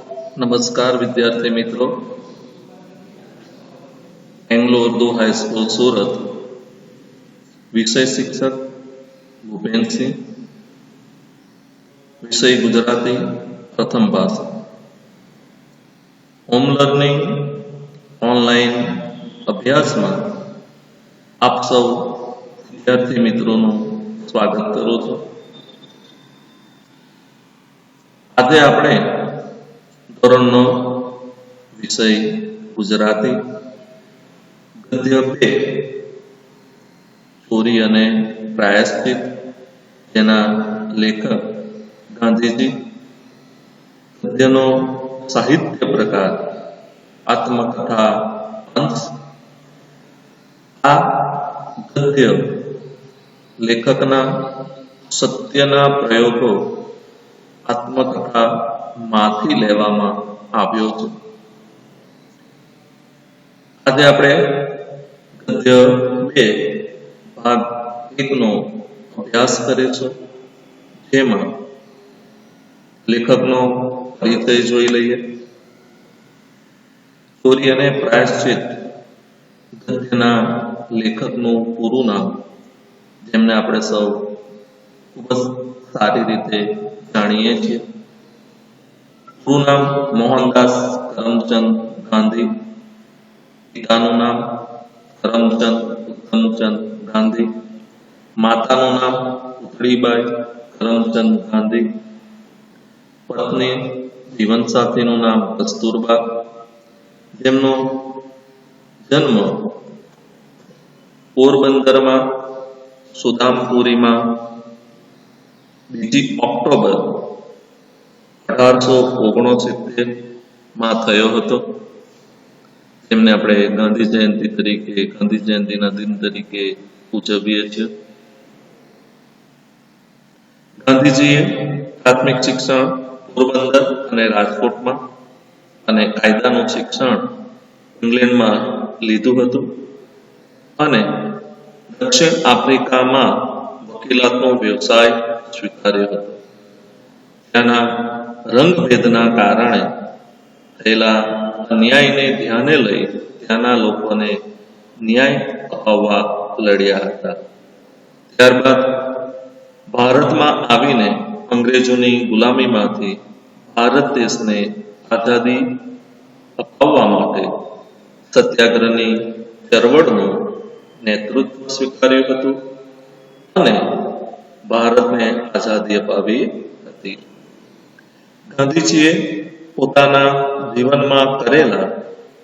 नमस्कार विद्यार्थी मित्रों, एंग्लो उर्दू हाई स्कूल सूरत, विषय शिक्षक भूपेन सिंह, विषय गुजराती प्रथम भाषा। होम लर्निंग ऑनलाइन अभ्यास में आप सौ विद्यार्थी मित्रों स्वागत करूँ छूं। आज आपणे ધોરણ 9 વિષય ગુજરાતી ગદ્ય 2 ચોરી અને પ્રાયશ્ચિત, જેના લેખક ગાંધીજી, ગદ્યનો સાહિત્ય પ્રકાર આત્મકથા અંશ। આ ગદ્ય લેખકના સત્યના પ્રયોગો આત્મકથા માંથી લેવામાં આવ્યો છે। આજે આપણે ગદ્ય 2 ભાગ 1 નો અભ્યાસ કરીશું, જેમાં લેખકનો પરિચય જોઈ લઈએ। ચોરી અને પ્રાયશ્ચિત ગદ્યના લેખકનું પૂરું નામ, જેમને આપણે સૌ ખૂબ જ સારી રીતે જાણીએ છીએ। પૂરું નામ મોહનદાસ કરમચંદ ગાંધી, પિતાનું નામ કરમચંદ ઉત્તમચંદ ગાંધી, માતાનું નામ પુતળીબાઈ કરમચંદ ગાંધી, પત્ની જીવનસાથીનું નામ કસ્તુરબા, જેમનો જન્મ પોરબંદરમાં સુદામપુરીમાં 2 ઓક્ટોબર 1869 માં થયો હતો, જેમને આપણે ગાંધી જયંતિના દિન તરીકે ઉજવીએ છીએ। ગાંધીજીએ પ્રાથમિક શિક્ષણ પોરબંદર અને રાજકોટમાં અને કાયદાનું શિક્ષણ ઇંગ્લેન્ડમાં લીધું હતું અને દક્ષિણ આફ્રિકામાં વકીલાતનો વ્યવસાય સ્વીકાર્યો હતો। ત્યાંના રંગભેદના કારણે થયેલા અન્યાયને ધ્યાને લઈ ત્યાંના લોકોને ન્યાય અપાવવા લડ્યા હતા। ત્યારબાદ ભારતમાં આવીને અંગ્રેજોની ગુલામીમાંથી ભારત દેશને આઝાદી અપાવવા માટે સત્યાગ્રહની ચળવળનું નેતૃત્વ સ્વીકાર્યું હતું અને ભારતને આઝાદી અપાવી હતી। ગાંધીજીએ પોતાના જીવનમાં કરેલા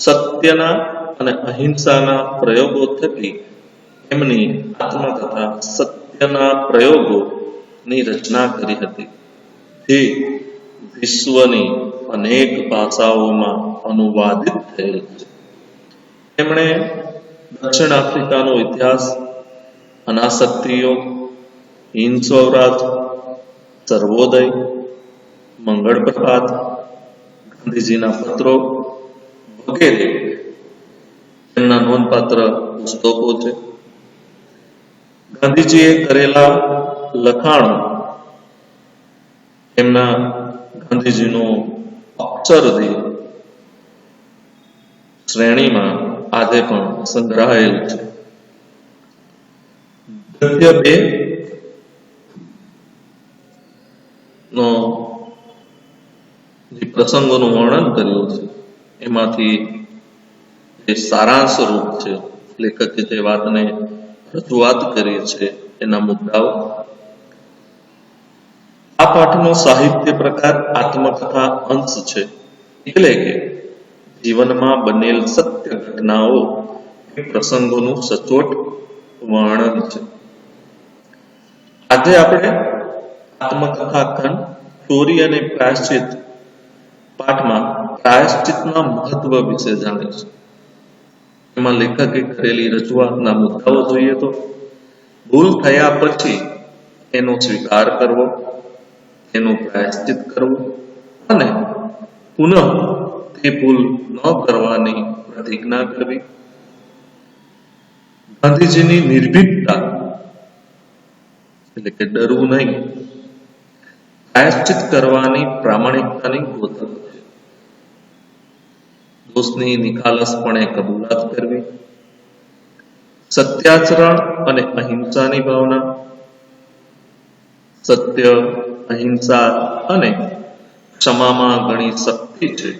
સત્યના અને અહિંસાના પ્રયોગો થકી એમની આત્મકથા સત્યના પ્રયોગોની રચના કરી હતી, જે વિશ્વની અનેક ભાષાઓમાં અનુવાદિત થયેલ છે। તેમણે દક્ષિણ આફ્રિકાનો ઇતિહાસ, અનાસક્તિઓ, હિન્દ સ્વરાજ, સર્વોદય, મંગળ પ્રભાત, ગાંધીજીના પત્રો વગેરે તેમના નોંધપાત્ર પુસ્તકો છે। ગાંધીજીએ કરેલા લખાણો એમના ગાંધીજીનો અક્ષરદી શ્રેણીમાં આજે પણ સંગ્રહાયેલ છે। ગદ્ય 2 નો જે પ્રસંગોનું વર્ણન કર્યું છે એમાંથી જે સારાંશ રૂપ છે, લેખકે જે વાતને રજૂઆત કરી છે એના મુદ્દાઓ। આ પાઠનો સાહિત્ય પ્રકાર આત્મકથા અંશ છે, એટલે કે જીવનમાં બનેલ સત્ય ઘટનાઓ કે પ્રસંગોનું સચોટ વર્ણન છે। આજે આપણે આત્મકથા ખંડ ચોરી અને પ્રાયશ્ચિત પાઠમાં પ્રાયશ્ચિતના મહત્વ વિશે જાણીશું। એમાં લેખકે કરેલી રજૂઆતના મુદ્દાઓ જોઈએ તો ભૂલ થયા પછી એનો સ્વીકાર કરવો, એનું પ્રાયશ્ચિત કરવું અને પુનઃ તે ભૂલ ન કરવાની પ્રતિજ્ઞા કરવી। ગાંધીજીની નિર્ભીકતા એટલે કે ડરવું નહીં, પ્રાયશ્ચિત કરવાની પ્રામાણિકતાની ગોતક છે। દોષની નિખાલસપણે કબૂલાત કરવી, સત્યાચરણ અને અહિંસાની ભાવના, સત્ય, અહિંસા અને ક્ષમામાં ઘણી શક્તિ છે.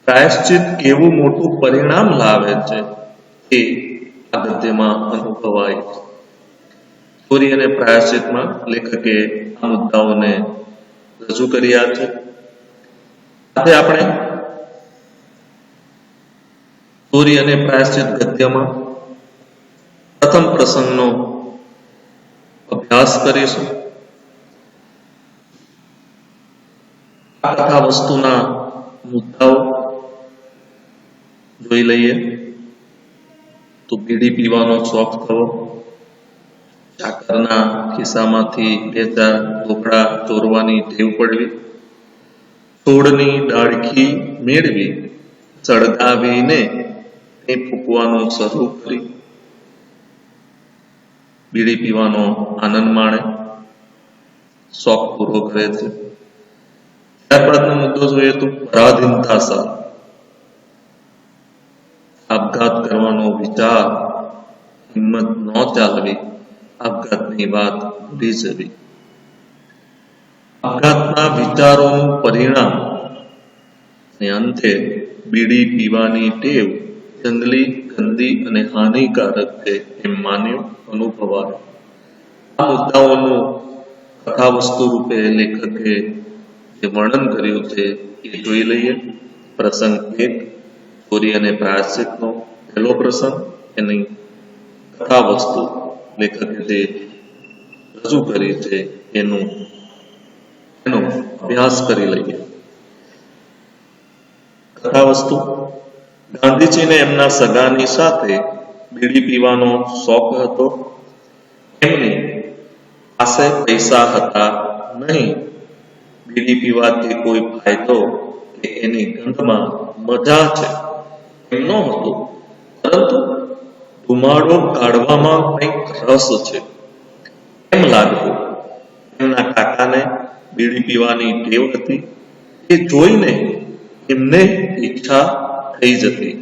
પ્રાયશ્ચિત કેવું મોટું પરિણામ લાવે છે એ આ ગદ્યમાં અનુભવાય છે. ચોરી અને પ્રાયશ્ચિતમાં લેખકે આ મુદ્દાઓને રજૂ કર્યા છે. આજે આપણે ચોરી અને પ્રાયશ્ચિત ગદ્યમાં પ્રથમ પ્રસંગનો અભ્યાસ કરીશું. આ કથા વસ્તુના મુદ્દાઓ જોઈ લઈએ તો બીડી પીવાનો શોખ થવો, ચાકરના ખિસ્સામાંથી 2-4 ઢોકળા ચોરવાની ટેવ પડવી, છોડની ડાળખી મેળવી સળગાવીને તે ફૂંકવાનું શરૂ કરી બીડી પીવાનો આનંદ માણે, શોખ પૂરો કરે છે. ત્યારબાદનો મુદ્દો જોઈએ તો પરાધીનતા સાર, આપઘાત કરવાનો વિચાર, હિંમત ન ચાલવી, આપઘાતની વાત ભૂલી જવી, આપઘાતના વિચારોનું પરિણામ અને અંતે બીડી પીવાની ટેવ જંગલી, ગંદી અને હાનિકારક છે એમ માન્યું અનુભવાય. આ મુદ્દાઓનું કથા વસ્તુ રૂપે લેખકે જે વર્ણન કર્યું છે એ જોઈ લઈએ. પ્રસંગ 1, ચોરી અને પ્રાયશ્ચિતનો પહેલો પ્રસંગ, એની કથા વસ્તુ લેખકે જે રજૂ કરી છે એનો અભ્યાસ કરી લઈએ. કથા વસ્તુ: ગાંધીજીને એમના સગાની સાથે બીડી પીવાનો શોખ હતો. એમની પાસે પૈસા હતા નહીં. બીડી પીવાથી કોઈ ફાયદો કે એની ગંધમાં મજા છે એમ ન હતું, પરંતુ ધુમાડો કાઢવામાં કંઈક રસ છે એમ લાગતું. એમના કાકાને બીડી પીવાની ટેવ હતી. એ જોઈને એમને ઈચ્છા થઈ જતી.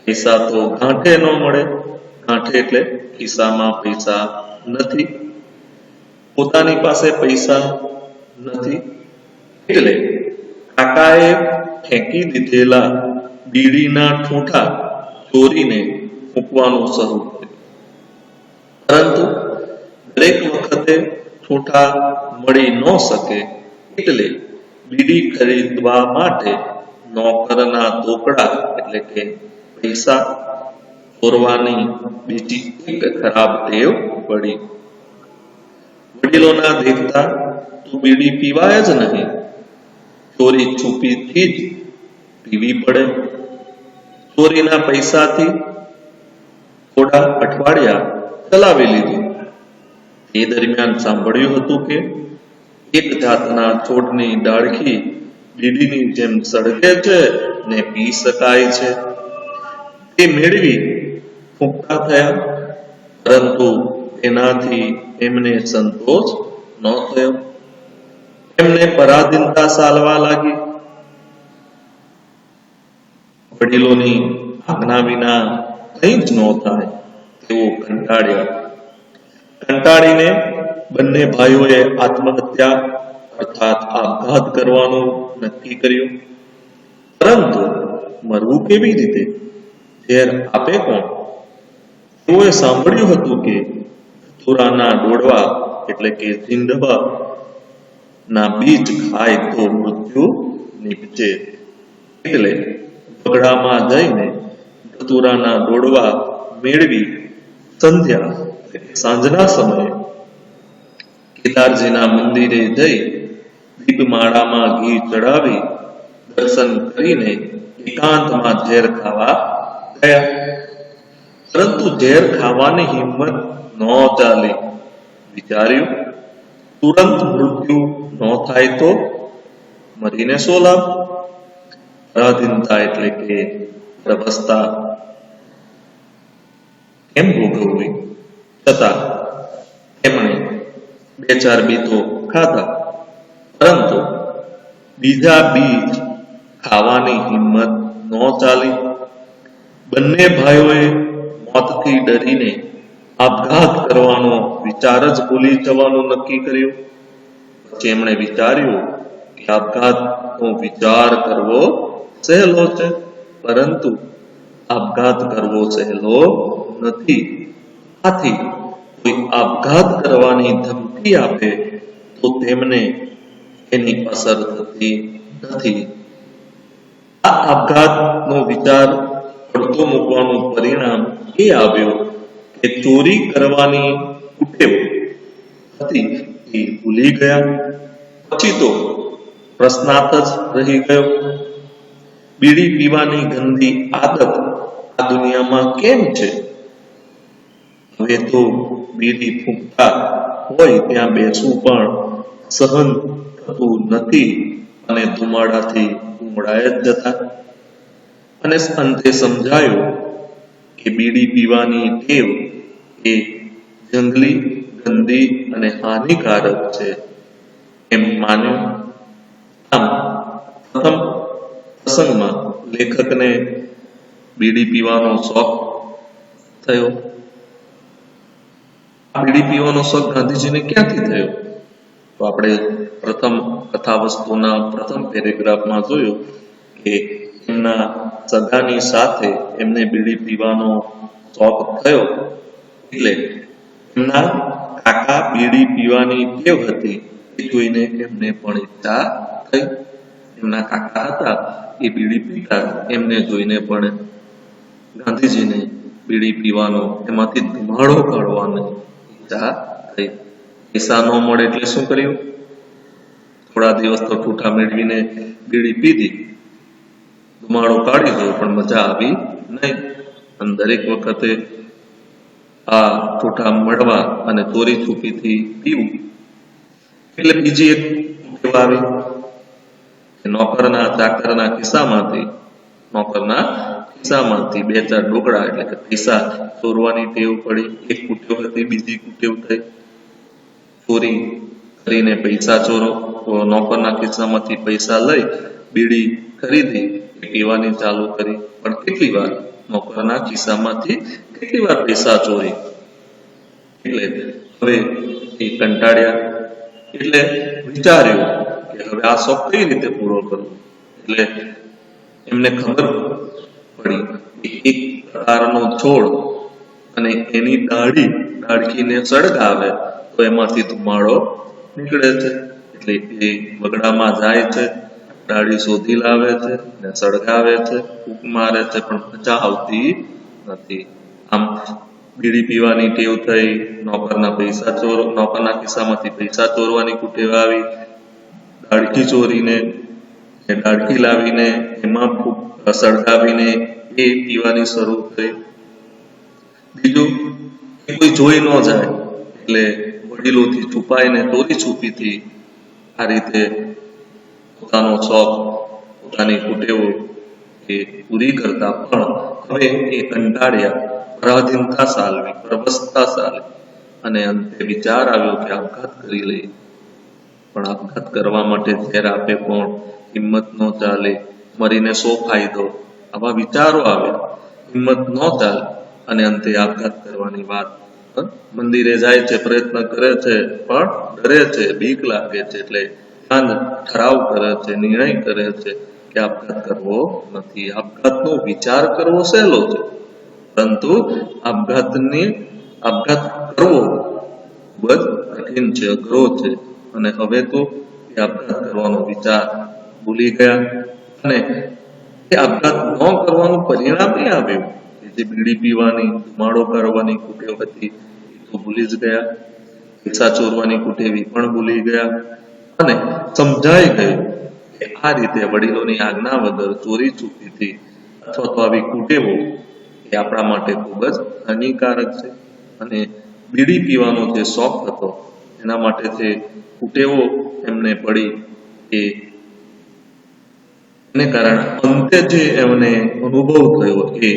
પૈસા તો ગાંઠે ન મળે, ગાંઠે એટલે ખિસ્સામાં પૈસા નથી, પોતાની પાસે પૈસા નથી, એટલે કાકાએ ફેંકી દીધેલા બીડીના ઠૂંઠા ચોરીને ફૂંકવાનું શરૂ કર્યું. પરંતુ દરેક વખતે ઠૂંઠા મળી ન શકે, એટલે બીડી ખરીદવા માટે નોકરના રોકડા એટલે કે પૈસા ચોરવાની બીજી એક ખરાબ ટેવ પડી. વડીલોના દેખતા તું બીડી પીવાય જ નહીં, ચોરી છુપીથી જ પીવી પડે. ચોરીના પૈસાથી થોડા અઠવાડિયા ચલાવી લીધું. એ દરમિયાન સાંભળ્યું હતું કે એક જાતના છોડની ડાળખી બીડીની જેમ સળગે છે ને પી શકાય છે. તે મેળવી ફૂંકતા થયા, પરંતુ એનાથી એમને સંતોષ ન થયો. એમને પરાધીનતા સાલવા લાગી. વડીલોની આજ્ઞા વિના કંઈ જ ન થાય તેઓ કંટાળ્યા. કંટાળીને બંને ભાઈઓએ આત્મહત્યા અર્થાત આપઘાત કરવાનું નક્કી કર્યું. પરંતુ મરવું કેવી રીતે? ઝેર આપે કોણ? તેઓએ સાંભળ્યું હતું કે ધતુરાના ડોડવા એટલે કે ઝીંડવા ના બીજ ખાય તો મૃત્યુ નીપજે. એટલે બગડામાં જઈને ધતુરાના ડોડવા મેળવી સંધ્યા સાંજના સમયે કેદારજીના મંદિરે જઈ દીપમાળામાં ઘી ચડાવી દર્શન કરીને એકાંતમાં ઝેર ખાવા ગયા. પરંતુ ઝેર ખાવાની હિંમત ન ચાલી. વિચાર્યું, તુરંત મૃત્યુ ન થાય તો મરીને શો લાભ? પરાધીનતા એટલે કે પ્રવસ્થા કેમ ભોગવવી? છતાં એમણે 2-4 બીતો ખાધા, પરંતુ બીજા બીજ ખાવાની હિંમત ન ચાલી. બંને ભાઈઓએ મોતથી ડરીને આપઘાત કરવાનો વિચાર જ ભૂલી જવાનું નક્કી કર્યું. પછી એમણે વિચાર્યું કે આપઘાતનો વિચાર કરવો સહેલો છે, પરંતુ આપઘાત કરવો સહેલો નથી. આથી કોઈ આપઘાત કરવાની ધમકી આપે તો તેમને એની અસર થતી નથી. આ આપઘાતનો વિચાર પડતો મૂકવાનું પરિણામ એ આવ્યું કે ચોરી કરવાની કુટેવ હતી એ ભૂલી ગયા. પછી તો પ્રશ્નાર્થ જ રહી ગયો. બીડી પીવાની ગંદી આદત આ દુનિયામાં કેમ છે? હવે તો બીડી ફૂંકતા હોય ત્યાં બેસવું પણ સહન થતું નથી અને ધુમાડાથી ગુંગળાય જ જતા. અને અંતે સમજાયું કે બીડી પીવાની ટેવ એ જંગલી, ગંદી અને હાનિકારક છે એમ માન્યું. આમ પ્રથમ પ્રસંગમાં લેખકને બીડી પીવાનો શોખ થયો. બીડી પીવાનો શોખ ગાંધીજીને ક્યાંથી થયો? તો આપણે પ્રથમ કથાવસ્તુના પ્રથમ પેરેગ્રાફમાં જોયું કે એમના સગાની સાથે એમને બીડી પીવાનો શોખ થયો. એટલે એમના કાકા બીડી પીવાની ટેવ હતી એ જોઈને એમને પણ ઈચ્છા થઈ. એમના કાકા હતા એ બીડી પીતા, એમને જોઈને પણ ગાંધીજીને બીડી પીવાનો, એમાંથી ધુમાડો કાઢવાની ઈચ્છા થઈ. પૈસા ન મળે એટલે શું કર્યું? થોડા દિવસ તો ઠૂઠા મેળવીને બીડી પીધી, ધુમાડો કાઢી દો, પણ મજા આવી નહીં. અને દરેક વખતે આ ઠૂઠા મળવા અને ચોરી છુપીથી પીવું. એટલે બીજી એક ટેવ આવી કે નોકરના ચાકરના ખિસ્સામાંથી બે ચાર ડોકડા એટલે કે પૈસા ચોરવાની ટેવ પડી. એક કુટેવ હતી, બીજી કુટેવ થઈ ચોરી કરીને પૈસા ચોરો. નોકરના ખિસ્સામાંથી પૈસા લઈ બીડી ખરીદી, પીવાની ચાલુ કરી. પણ કેટલી વાર નોકરના ખિસ્સામાંથી કેટલી વાર પૈસા ચોરી? એટલે હવે એ કંટાળ્યા. એટલે વિચાર્યું કે હવે આ શોખ કઈ રીતે પૂરો કરવો. એટલે એમને ખબર પડી કે એક પ્રકારનો છોડ અને એની ડાળખીને સળગાવે તો એમાંથી ધુમાડો નીકળે છે. એટલે એ બગડામાં જાય છે, ડાળી શોધી લાવે છે ને સળગાવે છે, ફૂંક મારે છે, પણ મજા આવતી નથી. આમ બીડી પીવાની ટેવ થઈ, નોકરના ખિસ્સામાંથી પૈસા ચોરવાની કુટેવ આવી, ડાળખી ચોરીને ડાળખી લાવીને એમાં સળગાવીને એ પીવાની શરૂ થઈ. બીજું કે કોઈ જોઈ ન જાય એટલે વડીલોથી છુપાઈને ચોરી છુપીથી આ રીતે પોતાનો શોખ, પોતાની કુટેવો એ પૂરી કરતા. પણ હવે એ કંટાળ્યા, પરાધીનતા સાલવી, પરવશતા સાલી અને અંતે વિચાર આવ્યો કે આપઘાત કરી લઈએ. પણ આપઘાત કરવા માટે ઝેર આપે કોણ? હિંમત ન ચાલે, મરીને શો ફાયદો? આવા વિચારો આવ્યા, હિંમત ન ચાલે અને અંતે આપઘાત કરવાની વાત. મંદિરે જાય છે, પ્રયત્ન કરે છે, પણ ડરે છે, બીક લાગે છે. એટલે ઠરાવ કરે છે, નિર્ણય કરે છે કે આપઘાત કરવો નથી. આપઘાતનો વિચાર કરવો સહેલો છે, પરંતુ આપઘાત કરવો ખૂબ જ કઠિન છે, અઘરો છે. અને હવે તો એ આપઘાત કરવાનો વિચાર ભૂલી ગયા. અને એ આપઘાત ન કરવાનું પરિણામ એ આવ્યું કે જે બીડી પીવાની, ધુમાડો કાઢવાની કુટેવ હતી એ તો ભૂલી જ ગયા. પૈસા ચોરવાની કુટેવી પણ ભૂલી ગયા. અને સમજાઈ ગયું કે આ રીતે વડીલોની આજ્ઞા વગર ચોરી છુપીથી અથવા તો આવી કુટેવો એ આપણા માટે ખૂબ જ હાનિકારક છે. અને બીડી પીવાનો જે શોખ હતો એના માટે જે કુટેવો એમને પડી એને કારણે અંતે જે એમને અનુભવ થયો એ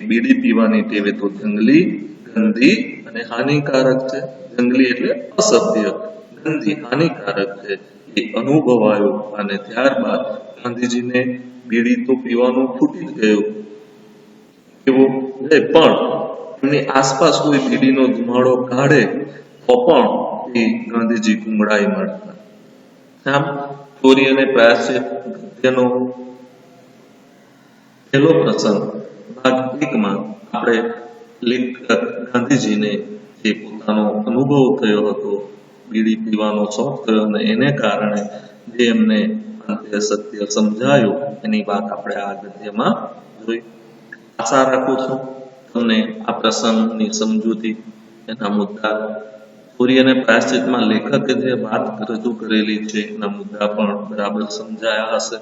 બીડી પીવાની ટેવ તો જંગલી, ગંદી અને હાનિકારક છે. જંગલી એટલે અસભ્ય, ગંદી, હાનિકારક છે. એ અનુભવાયો અને ત્યારબાદ ગાંધીજીને બીડી તો પીવાનું છૂટી જ ગયું એવું પણ એમની આસપાસ કોઈ બીડીનો ધુમાડો કાઢે તો પણ એ ગાંધીજી ગુંગળાઈ માંડતા. આમ ચોરી અને પ્રાયશ્ચિત ગદ્યનો પહેલો પ્રસંગ ભાગ 1 માં આપણે લેખક ગાંધીજીને જે પોતાનો અનુભવ થયો હતો, બીડી પીવાનો શોખ થયો અને એને કારણે જે એમને અંતે સત્ય સમજાયું એની વાત આપણે આ ગદ્યમાં જોઈ. આશા રાખું છું તમને આ પ્રસંગની સમજૂતી, એના મુદ્દા, ચોરી અને પ્રાયશ્ચિતમાં લેખકે જે વાત રજૂ કરેલી છે એના મુદ્દા પણ બરાબર સમજાયા હશે.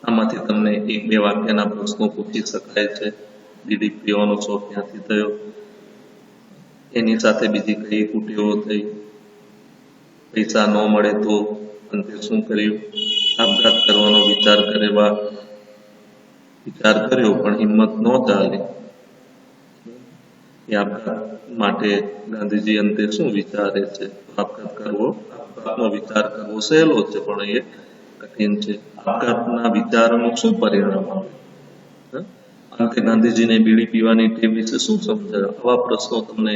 આમાંથી તમને 1-2 વાક્યના પ્રશ્નો પૂછી શકાય છે. બીડી પીવાનો શોખ ક્યાંથી થયો, એની સાથે બીજી કઈ કુટેવો થઈ, પૈસા ન મળે તો અંતે શું કર્યું, આપઘાત કરવાનો વિચાર કર્યો પણ હિંમત ન ચાલી, એ આપઘાત માટે ગાંધીજી અંતે શું વિચારે છે. આપઘાતનો વિચાર કરવો સહેલો છે પણ એ કઠિન છે. આપઘાતના વિચારનું શું પરિણામ આવે, અંતે ગાંધીજીને બીડી પીવાની ટેવ વિશે શું સમજાયું. આવા પ્રશ્નો તમને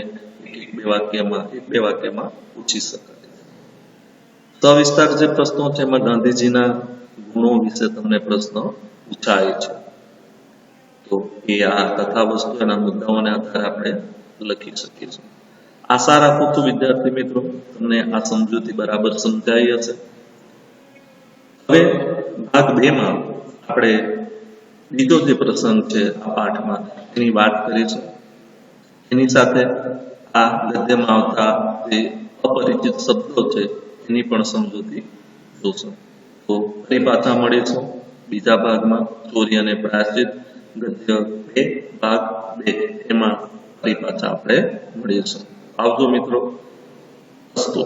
1-2 વાક્યમાં પૂછી શકાય. સવિસ્તાર જે પ્રશ્નો છે એમાં ગાંધીજીના ગુણો વિશે તમને પ્રશ્ન પૂછાય છે. તો એ આ કથા વસ્તુ એના મુદ્દાઓને આધારે આપણે લખી શકીશું. આશા રાખું છું વિદ્યાર્થી મિત્રો તમને આ સમજૂતી બરાબર સમજાઈ હશે. હવે ભાગ 2 માં આપણે બીજો જે પ્રસંગ છે આ પાઠમાં એની વાત કરીશું. એની સાથે આ ગદ્યમાં આવતા જે અપરિચિત શબ્દો છે એની પણ સમજૂતી જોશું. તો ફરી પાછા મળીશું બીજા ભાગમાં, ચોરી અને પ્રાયશ્ચિત ગદ્ય 2 ભાગ 2 એમાં ફરી પાછા આપણે મળીશું. આવજો મિત્રો. અસ્તુ.